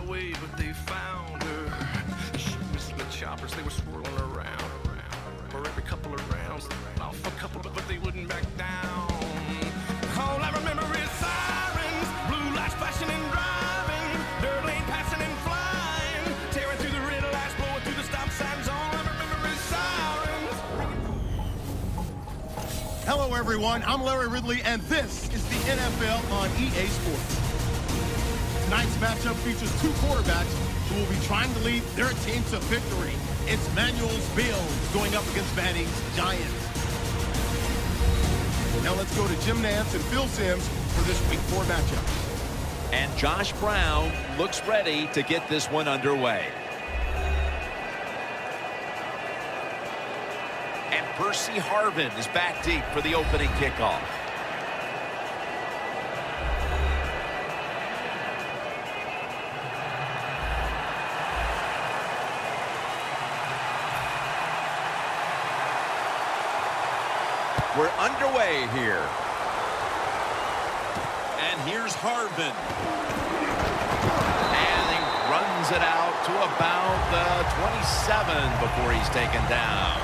away, but they found her. She was in the choppers, they were swirling around. For every couple of rounds, off a couple, but they wouldn't back down. All I remember is sirens, blue lights flashing and driving, dirt lane passing and flying, tearing through the red lights, blowing through the stop signs. All I remember is sirens. Hello, everyone. I'm Larry Ridley, and this is the NFL on EA Sports. Tonight's matchup features two quarterbacks who will be trying to lead their team to victory. It's Manuel's Bills going up against Manning's Giants. Now let's go to Jim Nance and Phil Simms for this Week 4 matchup. And Josh Brown looks ready to get this one underway. And Percy Harvin is back deep for the opening kickoff. We're underway here. And here's Harvin. And he runs it out to about the 27 before he's taken down.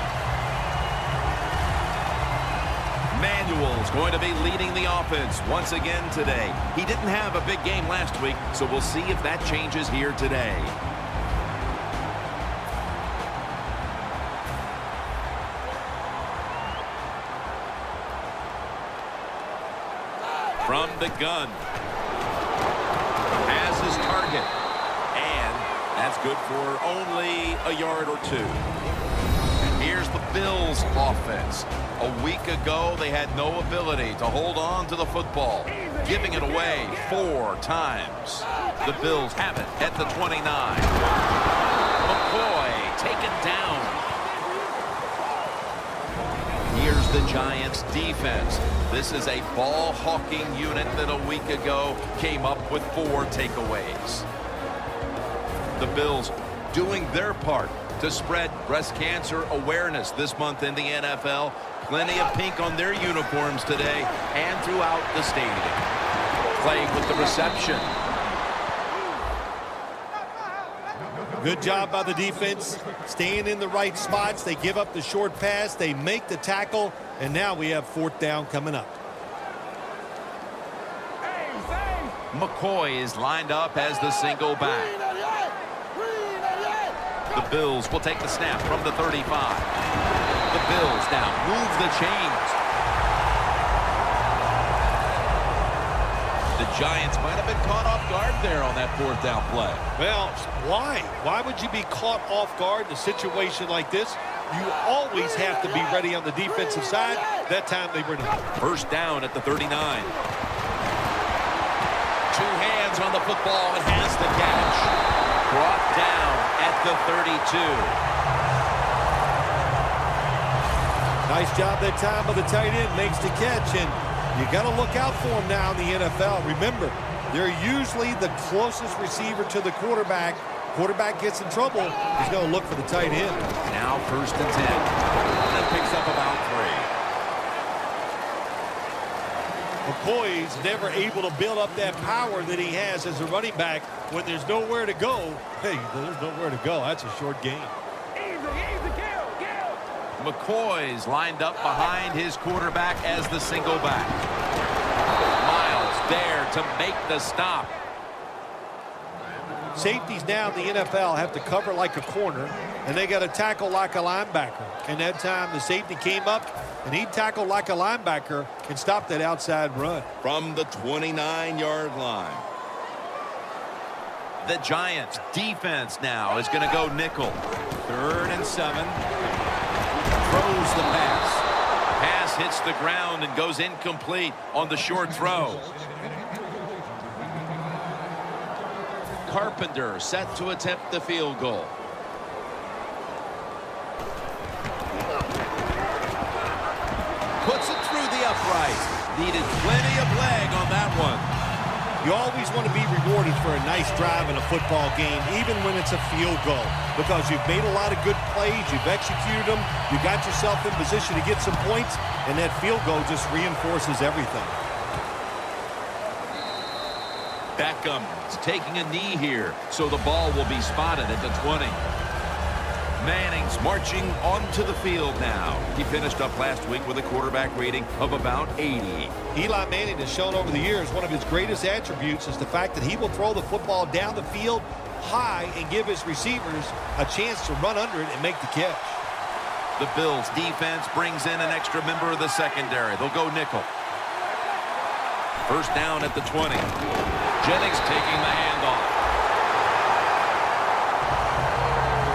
Manuel's going to be leading the offense once again today. He didn't have a big game last week, so we'll see if that changes here today. From the gun. Has his target. And that's good for only a yard or two. And here's the Bills offense. A week ago, they had no ability to hold on to the football, giving it away 4 times. The Bills have it at the 29. McCoy taken down. Here's the Giants defense. This is a ball-hawking unit that a week ago came up with 4 takeaways. The Bills doing their part to spread breast cancer awareness this month in the NFL. Plenty of pink on their uniforms today and throughout the stadium. Clay with the reception. Good job by the defense, staying in the right spots. They give up the short pass, they make the tackle, and now we have 4th down coming up. McCoy is lined up as the single back. The Bills will take the snap from the 35. The Bills now move the chains. The Giants might have been caught off guard there on that 4th down play. Well, why? Why would you be caught off guard in a situation like this? You always have to be ready on the defensive side. That time they were not. 1st down at the 39. 2 hands on the football and has the catch. Brought down at the 32. Nice job that time by the tight end. Makes the catch, and you got to look out for him now in the NFL. Remember, they're usually the closest receiver to the quarterback. Quarterback gets in trouble, he's going to look for the tight end. Now 1st and 10. That picks up about 3. McCoy's never able to build up that power that he has as a running back. When there's nowhere to go, hey, there's nowhere to go. That's a short game. McCoy's lined up behind his quarterback as the single back. Miles there to make the stop. Safeties now in the NFL have to cover like a corner, and they got to tackle like a linebacker. And that time the safety came up, and he tackled like a linebacker and stopped that outside run. From the 29-yard line. The Giants defense now is going to go nickel. 3rd and 7. Throws the pass. Pass hits the ground and goes incomplete on the short throw. Carpenter set to attempt the field goal. Puts it through the upright. Needed plenty of leg on that one. You always want to be rewarded for a nice drive in a football game, even when it's a field goal, because you've made a lot of good plays, you've executed them, you got yourself in position to get some points, and that field goal just reinforces everything. Beckham's taking a knee here, so the ball will be spotted at the 20. Manning's marching onto the field now. He finished up last week with a quarterback rating of about 80. Eli Manning has shown over the years one of his greatest attributes is the fact that he will throw the football down the field high and give his receivers a chance to run under it and make the catch. The Bills defense brings in an extra member of the secondary. They'll go nickel. First down at the 20. Jennings taking the handoff.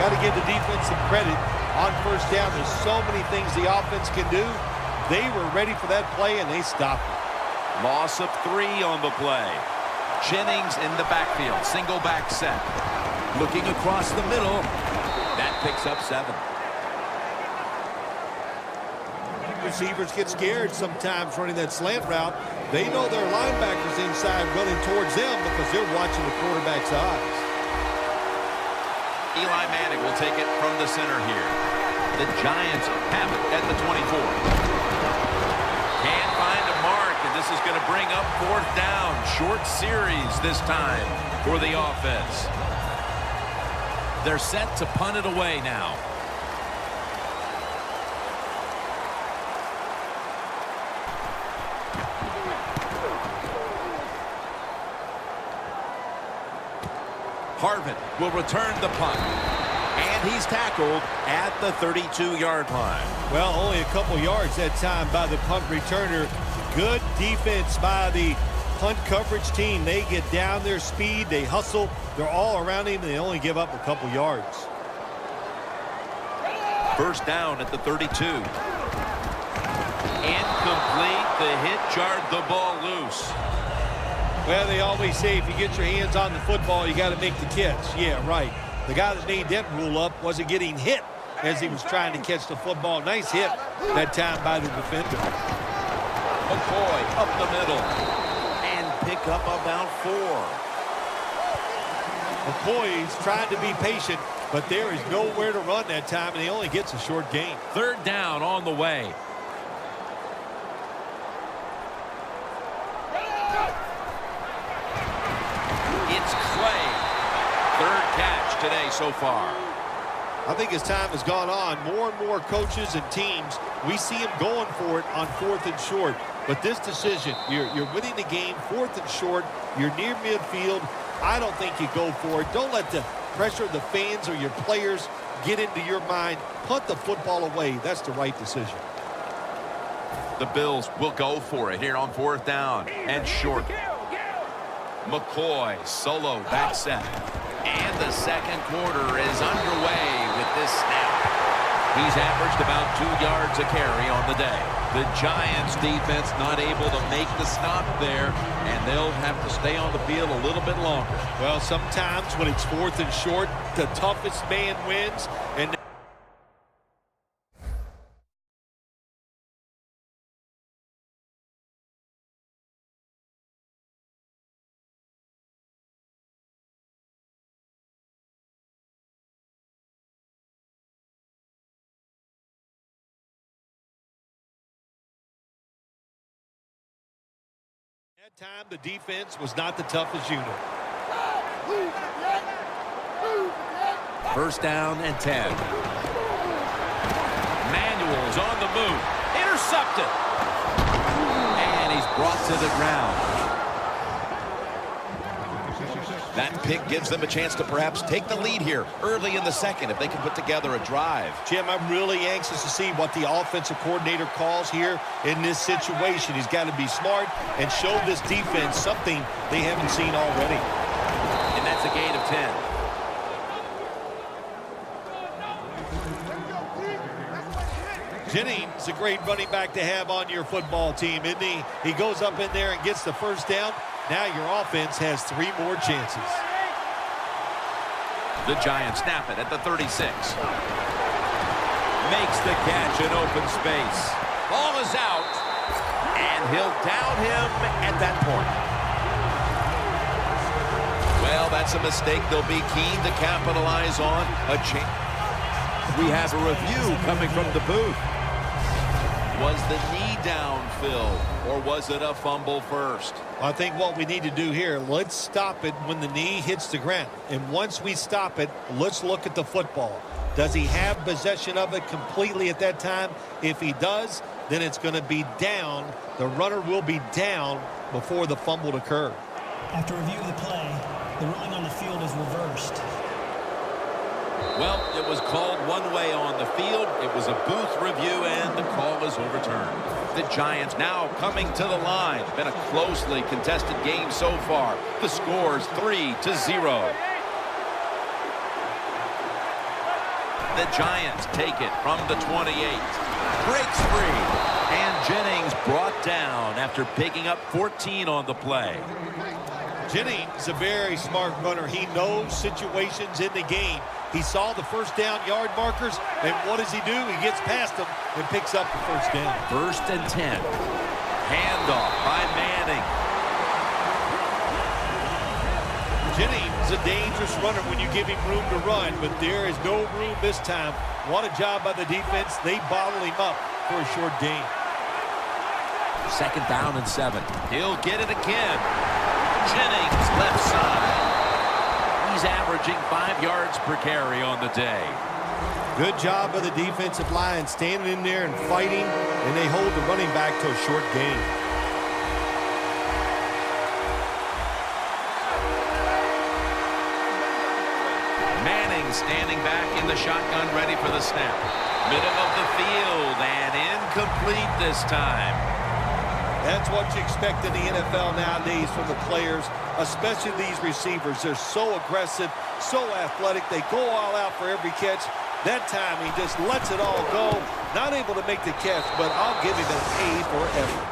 Got to give the defense some credit on first down. There's so many things the offense can do. They were ready for that play, and they stopped it. Loss of 3 on the play. Jennings in the backfield. Single back set. Looking across the middle. That picks up 7. Receivers get scared sometimes running that slant route. They know their linebackers inside running towards them because they're watching the quarterback's eyes. Eli Manning will take it from the center here. The Giants have it at the 24. Can't find a mark, and this is going to bring up 4th down. Short series this time for the offense. They're set to punt it away now. Harvin will return the punt. And he's tackled at the 32-yard line. Well, only a couple yards that time by the punt returner. Good defense by the punt coverage team. They get down their speed. They hustle. They're all around him. They only give up a couple yards. First down at the 32. Incomplete. The hit jarred the ball loose. Well, they always say if you get your hands on the football, you got to make the catch. Yeah, right. The guy that made that rule up wasn't getting hit as he was trying to catch the football. Nice hit that time by the defender. McCoy up the middle and pick up about 4. McCoy's trying to be patient, but there is nowhere to run that time, and he only gets a short gain. 3rd down on the way. It's Clay. 3rd catch today so far. I think as time has gone on, more and more coaches and teams, we see them going for it on 4th and short. But this decision, you're winning the game, 4th and short, you're near midfield. I don't think you go for it. Don't let the pressure of the fans or your players get into your mind. Punt the football away. That's the right decision. The Bills will go for it here on 4th down and short. McCoy solo back set. And the second quarter is underway with this snap. He's averaged about 2 yards a carry on the day. The Giants defense not able to make the stop there, and they'll have to stay on the field a little bit longer. Well, sometimes when it's 4th and short, the toughest man wins. And that time, the defense was not the toughest unit. First down and 10. Manuel's on the move. Intercepted. And he's brought to the ground. That pick gives them a chance to perhaps take the lead here early in the second if they can put together a drive. Jim, I'm really anxious to see what the offensive coordinator calls here in this situation. He's got to be smart and show this defense something they haven't seen already. And that's a gain of 10. Jennings is a great running back to have on your football team, isn't he? He goes up in there and gets the first down. Now your offense has 3 more chances. The Giants snap it at the 36. Makes the catch in open space. Ball is out. And he'll down him at that point. Well, that's a mistake they'll be keen to capitalize on. We have a review coming from the booth. Was the knee down, Phil, or was it a fumble first? I think what we need to do here, let's stop it when the knee hits the ground. And once we stop it, let's look at the football. Does he have possession of it completely at that time? If he does, then it's going to be down. The runner will be down before the fumble occurred. After review of the play, the ruling on the field is reversed. Well, it was called one way on the field. It was a booth review, and the call is overturned. The Giants now coming to the line. Been a closely contested game so far. The score's 3-0. The Giants take it from the 28. Breaks free. And Jennings brought down after picking up 14 on the play. Jennings is a very smart runner. He knows situations in the game. He saw the first down yard markers, and what does he do? He gets past them and picks up the first down. 1st and 10. Handoff by Manning. Jennings is a dangerous runner when you give him room to run, but there is no room this time. What a job by the defense. They bottle him up for a short gain. 2nd down and 7. He'll get it again. Jennings left side. He's averaging 5 yards per carry on the day. Good job by the defensive line standing in there and fighting, and they hold the running back to a short gain. Manning standing back in the shotgun ready for the snap. Middle of the field and incomplete this time. That's what you expect in the NFL nowadays from the players, especially these receivers. They're so aggressive, so athletic. They go all out for every catch. That time he just lets it all go. Not able to make the catch, but I'll give him an A for effort.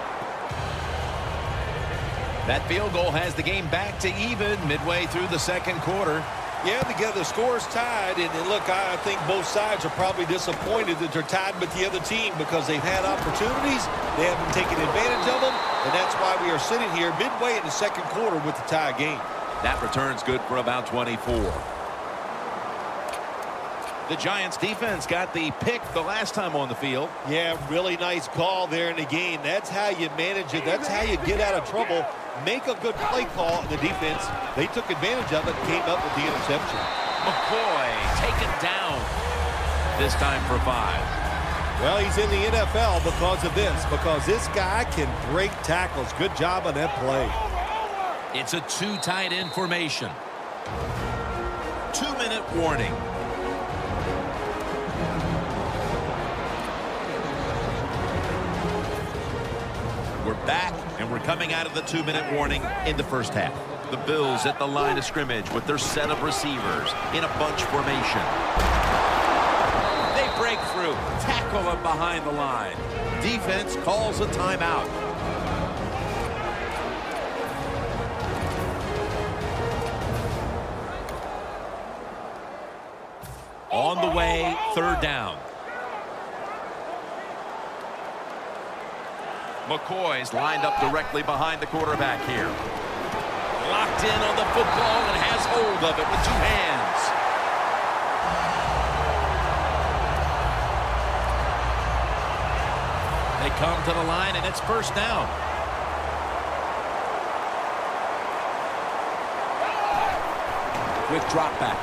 That field goal has the game back to even midway through the 2nd quarter. Yeah, the score's tied, and look, I think both sides are probably disappointed that they're tied with the other team because they've had opportunities, they haven't taken advantage of them, and that's why we are sitting here midway in the 2nd quarter with the tie game. That return's good for about 24. The Giants defense got the pick the last time on the field. Yeah, really nice call there in the game. That's how you manage it. That's how you get out of trouble. Make a good play call in the defense. They took advantage of it and came up with the interception. McCoy taken down. This time for 5. Well, he's in the NFL because of this, because this guy can break tackles. Good job on that play. It's a 2 tight end formation. 2-minute warning. We're back, and we're coming out of the 2-minute warning in the first half. The Bills at the line of scrimmage with their set of receivers in a bunch formation. They break through, tackle him behind the line. Defense calls a timeout. On the way, 3rd down. McCoy's lined up directly behind the quarterback here. Locked in on the football and has hold of it with 2 hands. They come to the line, and it's 1st down. With drop back.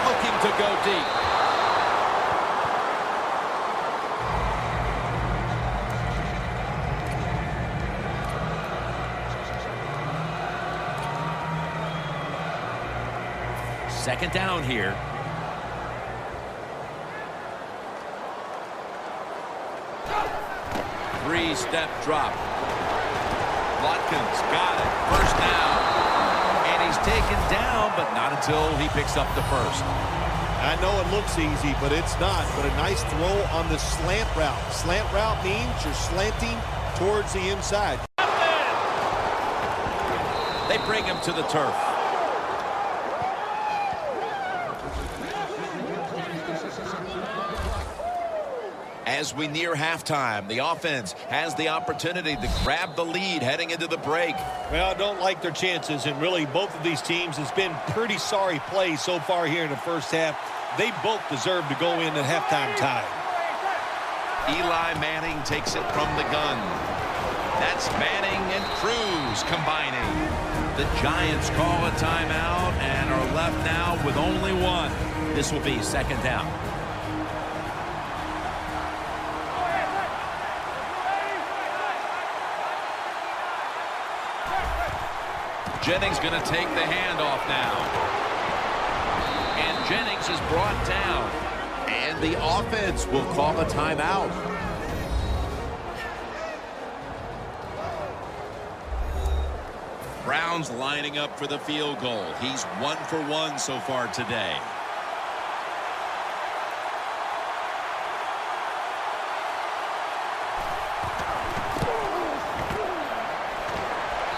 Looking to go deep. Second down here. Three-step drop. Watkins got it. 1st down. And he's taken down, but not until he picks up the 1st. I know it looks easy, but it's not. But a nice throw on the slant route. Slant route means you're slanting towards the inside. They bring him to the turf. As we near halftime, the offense has the opportunity to grab the lead heading into the break. Well, I don't like their chances, and really both of these teams has been pretty sorry plays so far here in the first half. They both deserve to go in at halftime tied. Eli Manning takes it from the gun. That's Manning and Cruz combining. The Giants call a timeout and are left now with only one. This will be second down. Jennings going to take the handoff now. And Jennings is brought down. And the offense will call a timeout. Brown's lining up for the field goal. He's 1 for 1 so far today.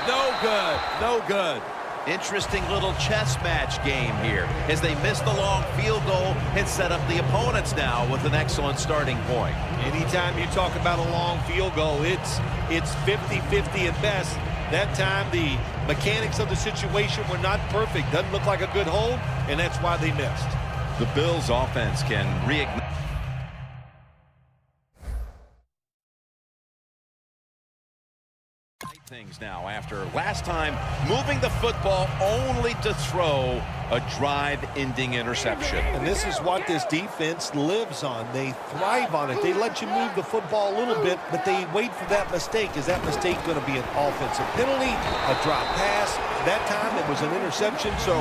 No good. No good. Interesting little chess match game here as they miss the long field goal and set up the opponents now with an excellent starting point. Anytime you talk about a long field goal, it's 50-50 at best. That time, the mechanics of the situation were not perfect. Doesn't look like a good hold, and that's why they missed. The Bills' offense can reignite things now after last time moving the football only to throw a drive-ending interception. And this is what this defense lives on. They thrive on it. They let you move the football a little bit, but they wait for that mistake. Is that mistake going to be an offensive penalty, a drop pass? That time it was an interception, so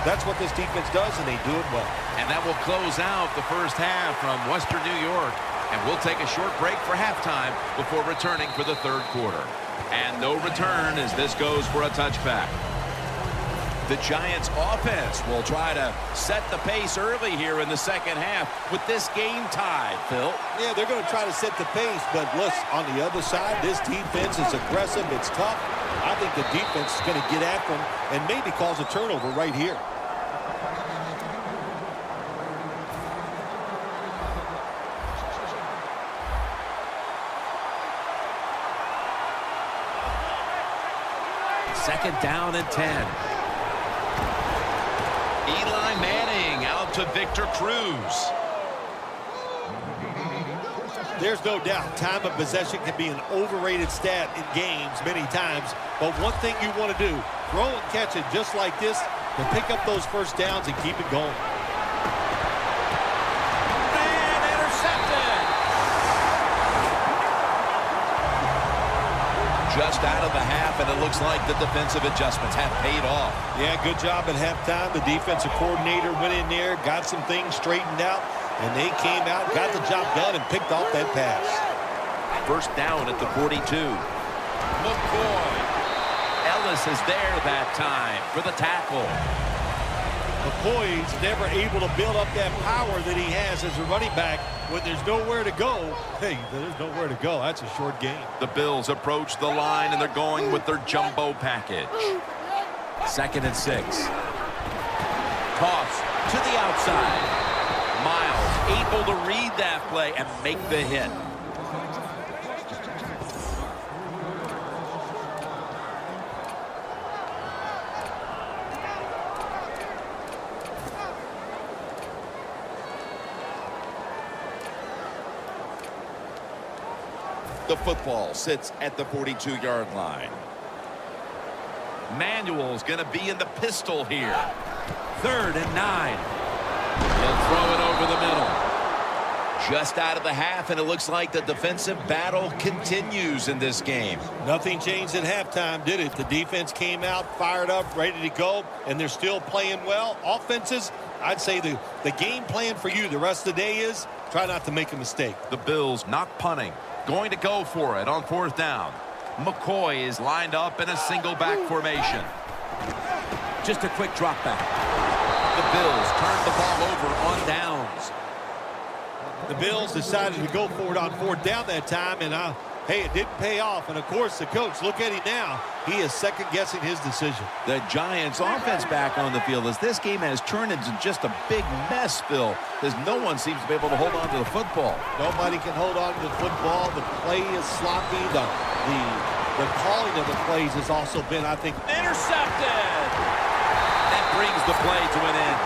that's what this defense does, and they do it well. And that will close out the first half from Western New York. And we'll take a short break for halftime before returning for the third quarter. And no return as this goes for a touchback. The Giants offense will try to set the pace early here in the second half with this game tied, Phil. Yeah, they're going to try to set the pace, but listen, on the other side, this defense is aggressive. It's tough. I think the defense is going to get after them and maybe cause a turnover right here. Second down and 10. Eli Manning out to Victor Cruz. There's no doubt time of possession can be an overrated stat in games many times, but one thing you want to do, throw and catch it just like this to pick up those first downs and keep it going. And intercepted. Just out of the half, and it looks like the defensive adjustments have paid off. Yeah, good job at halftime. The defensive coordinator went in there, got some things straightened out, and they came out, got the job done, and picked off that pass. First down at the 42. McCoy. Ellis is there that time for the tackle. McCoy's never able to build up that power that he has as a running back. When there's nowhere to go, hey, there's nowhere to go. That's a short game. The Bills approach the line, and they're going with their jumbo package. 2nd and 6. Toss to the outside. Miles able to read that play and make the hit. The football sits at the 42-yard line. Manuel's going to be in the pistol here. 3rd and 9. He'll throw it over the middle. Just out of the half, and it looks like the defensive battle continues in this game. Nothing changed at halftime, did it? The defense came out, fired up, ready to go, and they're still playing well. Offenses, I'd say the game plan for you the rest of the day is try not to make a mistake. The Bills not punting. Going to go for it on 4th down. McCoy is lined up in a single back formation. Just a quick drop back. The Bills turned the ball over on downs. The Bills decided to go for it on 4th down that time, and hey, it didn't pay off. And of course, the coach, look at him now. He is second-guessing his decision. The Giants offense back on the field as this game has turned into just a big mess, Phil, as no one seems to be able to hold on to the football. Nobody can hold on to the football. The play is sloppy. The calling of the plays has also been, I think, intercepted. That brings the play to an end.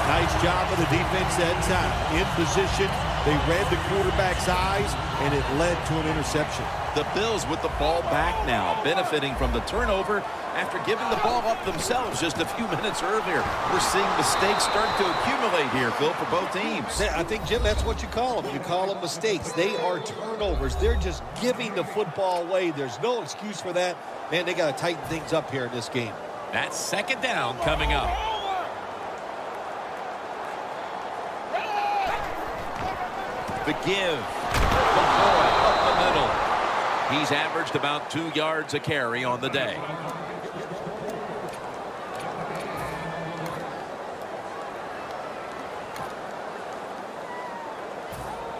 Nice job of the defense that time. In position, they read the quarterback's eyes, and it led to an interception. The Bills with the ball back now, benefiting from the turnover after giving the ball up themselves just a few minutes earlier. We're seeing mistakes start to accumulate here, Phil, for both teams. I think, Jim, that's what you call them. You call them mistakes. They are turnovers. They're just giving the football away. There's no excuse for that. Man, they got to tighten things up here in this game. That's second down coming up. The give. McCoy up the middle. He's averaged about 2 yards a carry on the day.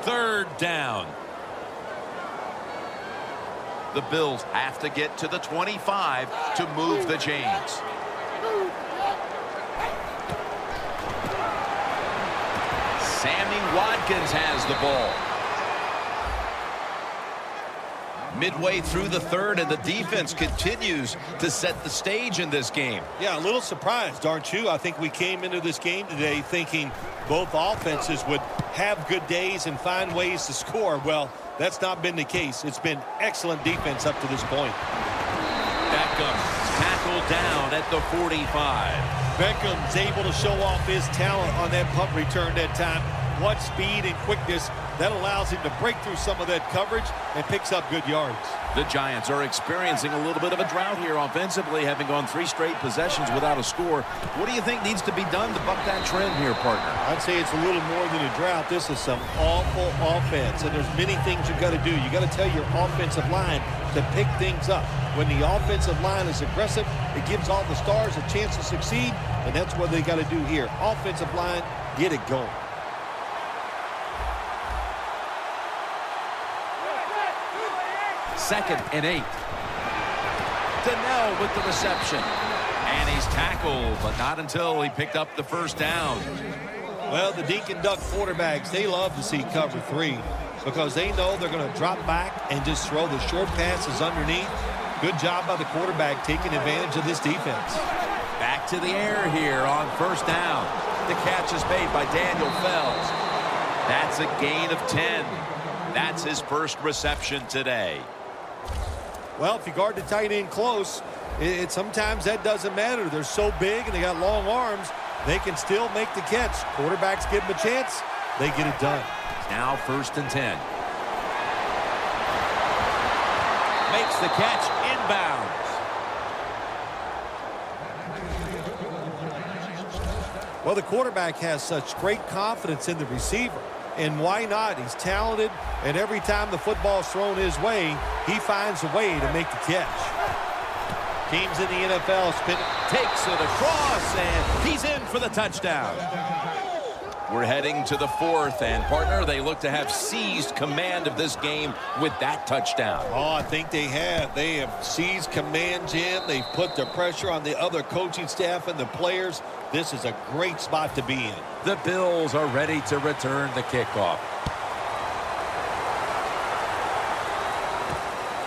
Third down. The Bills have to get to the 25 to move the chains. Sammy Watkins has the ball. Midway through the third, and the defense continues to set the stage in this game. Yeah, a little surprised, aren't you? I think we came into this game today thinking both offenses would have good days and find ways to score. Well, that's not been the case. It's been excellent defense up to this point. Beckham tackled down at the 45. Beckham's able to show off his talent on that punt return that time. What speed and quickness that allows him to break through some of that coverage and picks up good yards. The Giants are experiencing a little bit of a drought here offensively, having gone 3 straight possessions without a score. What do you think needs to be done to buck that trend here, partner? I'd say it's a little more than a drought. This is some awful offense, and there's many things you've got to do. You got to tell your offensive line to pick things up. When the offensive line is aggressive, it gives all the stars a chance to succeed, and that's what they got to do here. Offensive line, get it going. Second and 8. Donnell with the reception. And he's tackled, but not until he picked up the first down. Well, the Dink and Duck quarterbacks, they love to see cover 3 because they know they're going to drop back and just throw the short passes underneath. Good job by the quarterback taking advantage of this defense. Back to the air here on first down. The catch is made by Daniel Fells. That's a gain of 10. That's his first reception today. Well, if you guard the tight end close, sometimes that doesn't matter. They're so big and they got long arms, they can still make the catch. Quarterbacks give them a chance, they get it done. Now first and 10. Makes the catch inbounds. Well, the quarterback has such great confidence in the receiver. And why not? He's talented, and every time the football's thrown his way, he finds a way to make the catch. Teams in the NFL takes it across, and he's in for the touchdown. We're heading to the fourth, and partner, they look to have seized command of this game with that touchdown. Oh, I think they have. They have seized command, Jim. They've put the pressure on the other coaching staff and the players. This is a great spot to be in. The Bills are ready to return the kickoff.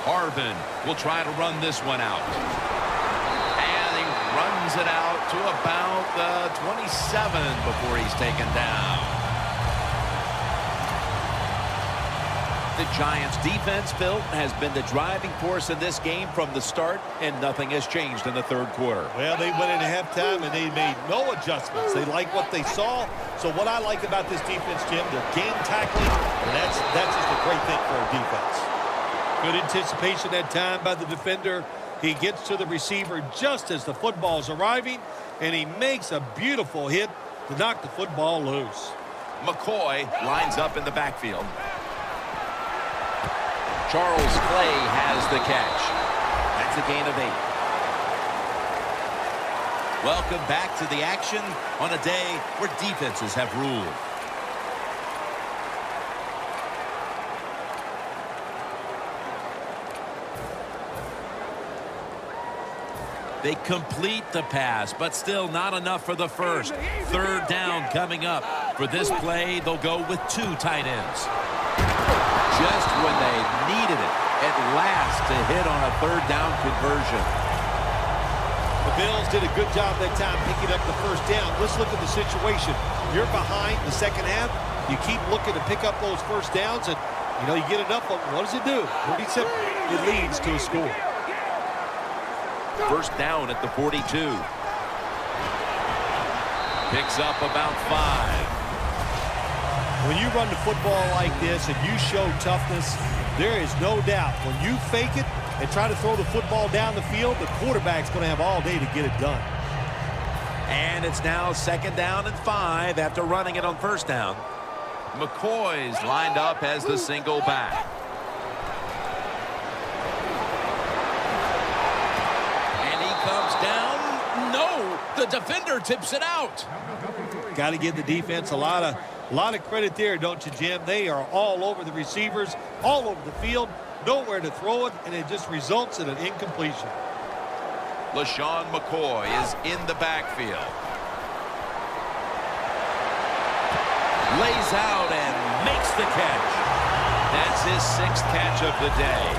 Harvin will try to run this one out. And he runs it out to about the 27 before he's taken down. The Giants' defense, Phil, has been the driving force in this game from the start, and nothing has changed in the third quarter. Well, they went into halftime, and they made no adjustments. They like what they saw. So what I like about this defense, Jim, they're game tackling, and that's just a great thing for a defense. Good anticipation that time by the defender. He gets to the receiver just as the football's arriving, and he makes a beautiful hit to knock the football loose. McCoy lines up in the backfield. Charles Clay has the catch. That's a gain of 8. Welcome back to the action on a day where defenses have ruled. They complete the pass, but still not enough for the first. Third down coming up. For this play, they'll go with 2 tight ends. Just when they needed it at last to hit on a third down conversion. The Bills did a good job that time picking up the first down. Let's look at the situation. You're behind the second half. You keep looking to pick up those first downs, and you get enough of them. What does it do? Pretty simple. It leads to a score. First down at the 42. Picks up about 5. When you run the football like this and you show toughness, there is no doubt when you fake it and try to throw the football down the field, the quarterback's going to have all day to get it done. And it's now 2nd down and 5 after running it on first down. McCoy's lined up as the single back. And he comes down. No, the defender tips it out. Got to give the defense a lot of credit there, don't you, Jim? They are all over the receivers, all over the field, nowhere to throw it, and it just results in an incompletion. LaShawn McCoy is in the backfield. Lays out and makes the catch. That's his 6th catch of the day.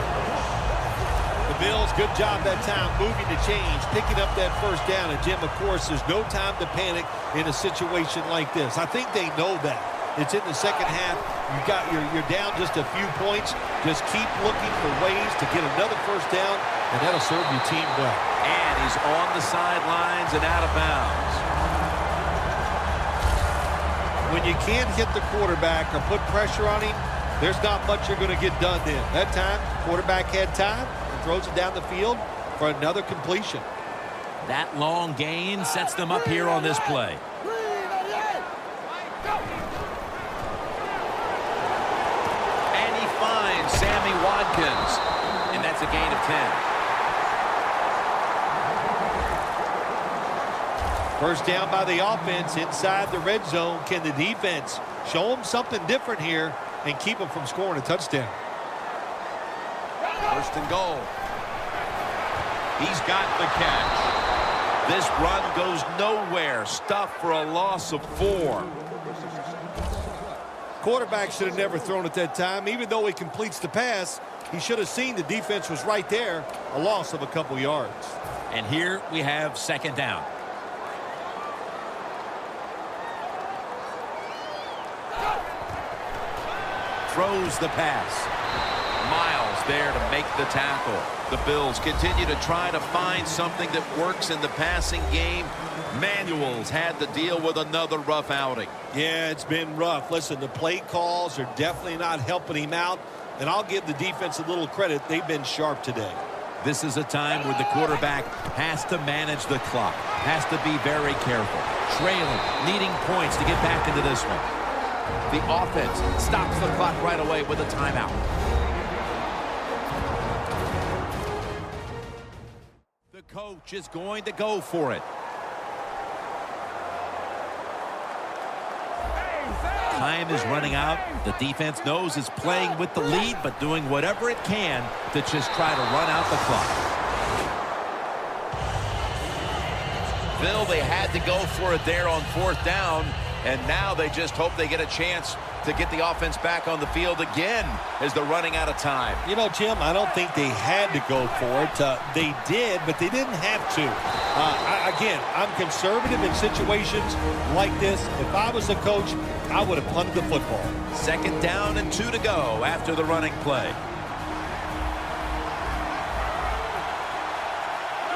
The Bills, good job that time moving the change, picking up that first down. And, Jim, of course, there's no time to panic in a situation like this. I think they know that. It's in the second half. You're down just a few points. Just keep looking for ways to get another first down, and that'll serve your team well. And he's on the sidelines and out of bounds. When you can't hit the quarterback or put pressure on him, there's not much you're going to get done then. That time, quarterback had time and throws it down the field for another completion. That long gain sets them up here on this play. And he finds Sammy Watkins. And that's a gain of 10. First down by the offense inside the red zone. Can the defense show them something different here and keep them from scoring a touchdown? 1st and goal. He's got the catch. This run goes nowhere. Stuffed for a loss of 4. Quarterback should have never thrown it that time. Even though he completes the pass, he should have seen the defense was right there. A loss of a couple yards. And here we have 2nd down. Throws the pass. Miles there to make the tackle. The Bills continue to try to find something that works in the passing game. Manuel's had to deal with another rough outing. Yeah, it's been rough. Listen, the play calls are definitely not helping him out, and I'll give the defense a little credit. They've been sharp today. This is a time where the quarterback has to manage the clock, has to be very careful. Trailing, needing points to get back into this one. The offense stops the clock right away with a timeout. The coach is going to go for it. Time is running out. The defense knows it's playing with the lead, but doing whatever it can to just try to run out the clock. Phil, they had to go for it there on 4th down. And now they just hope they get a chance to get the offense back on the field again as they're running out of time. You know, Jim, I don't think they had to go for it. They did, but they didn't have to. Again, I'm conservative in situations like this. If I was a coach, I would have punted the football. 2nd down and 2 to go after the running play.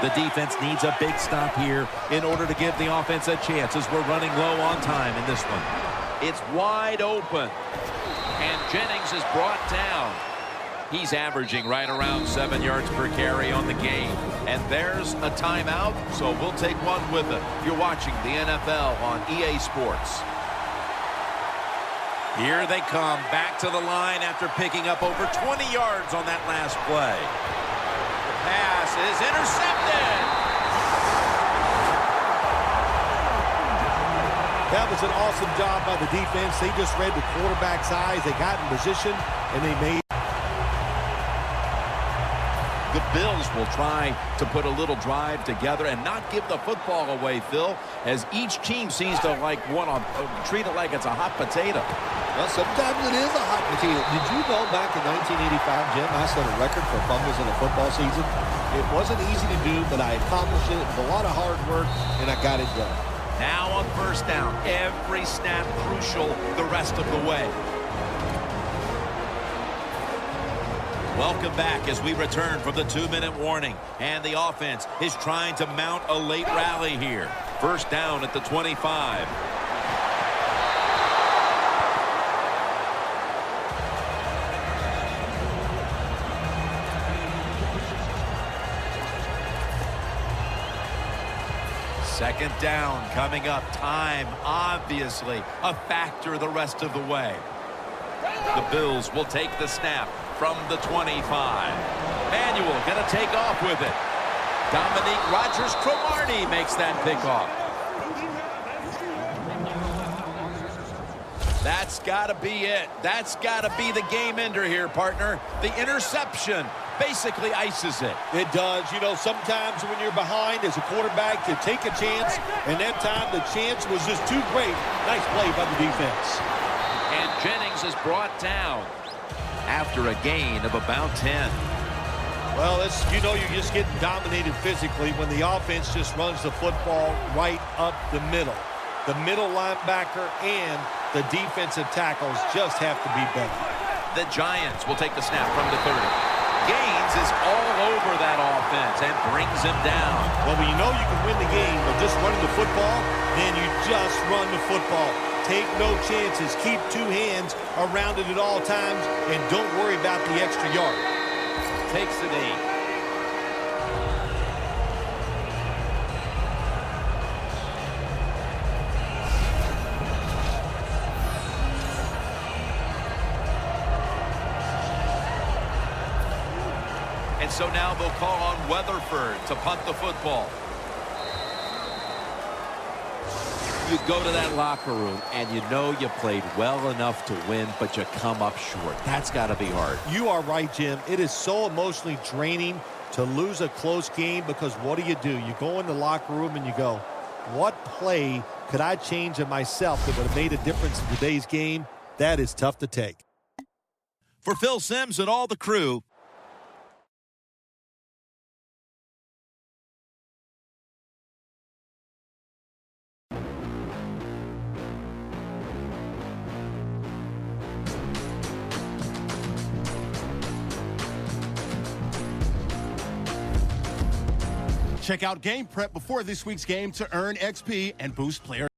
The defense needs a big stop here in order to give the offense a chance as we're running low on time in this one. It's wide open. And Jennings is brought down. He's averaging right around 7 yards per carry on the game. And there's a timeout, so we'll take one with it. You're watching the NFL on EA Sports. Here they come back to the line after picking up over 20 yards on that last play. Pass is intercepted. That was an awesome job by the defense. They just read the quarterback's eyes. They got in position, and they made. The Bills will try to put a little drive together and not give the football away, Phil, as each team seems to treat it like it's a hot potato. Well, sometimes it is a hot potato. Did you know back in 1985, Jim, I set a record for fumbles in a football season? It wasn't easy to do, but I accomplished it with a lot of hard work, and I got it done. Now on first down, every snap crucial the rest of the way. Welcome back as we return from the 2-minute warning. And the offense is trying to mount a late rally here. First down at the 25. Second down coming up. Time, obviously, a factor the rest of the way. The Bills will take the snap from the 25. Manuel going to take off with it. Dominique Rodgers-Cromartie makes that pickoff. That's got to be it. That's got to be the game ender here, partner. The interception basically ices it. It does. You know, sometimes when you're behind as a quarterback, you take a chance, and that time the chance was just too great. Nice play by the defense. And Jennings is brought down after a gain of about 10. Well, you know you're just getting dominated physically when the offense just runs the football right up the middle. The middle linebacker and the defensive tackles just have to be better. The Giants will take the snap from the 30. Gaines is all over that offense and brings him down. Well, when you know you can win the game by just running the football, then you just run the football. Take no chances. Keep two hands around it at all times, and don't worry about the extra yard. Takes the knee. And so now they'll call on Weatherford to punt the football. You go to that locker room and you know you played well enough to win, but you come up short. That's got to be hard. You are right, Jim. It is so emotionally draining to lose a close game because what do? You go in the locker room and you go, what play could I change in myself that would have made a difference in today's game? That is tough to take. For Phil Simms and all the crew, Check out Game Prep before this week's game to earn XP and boost player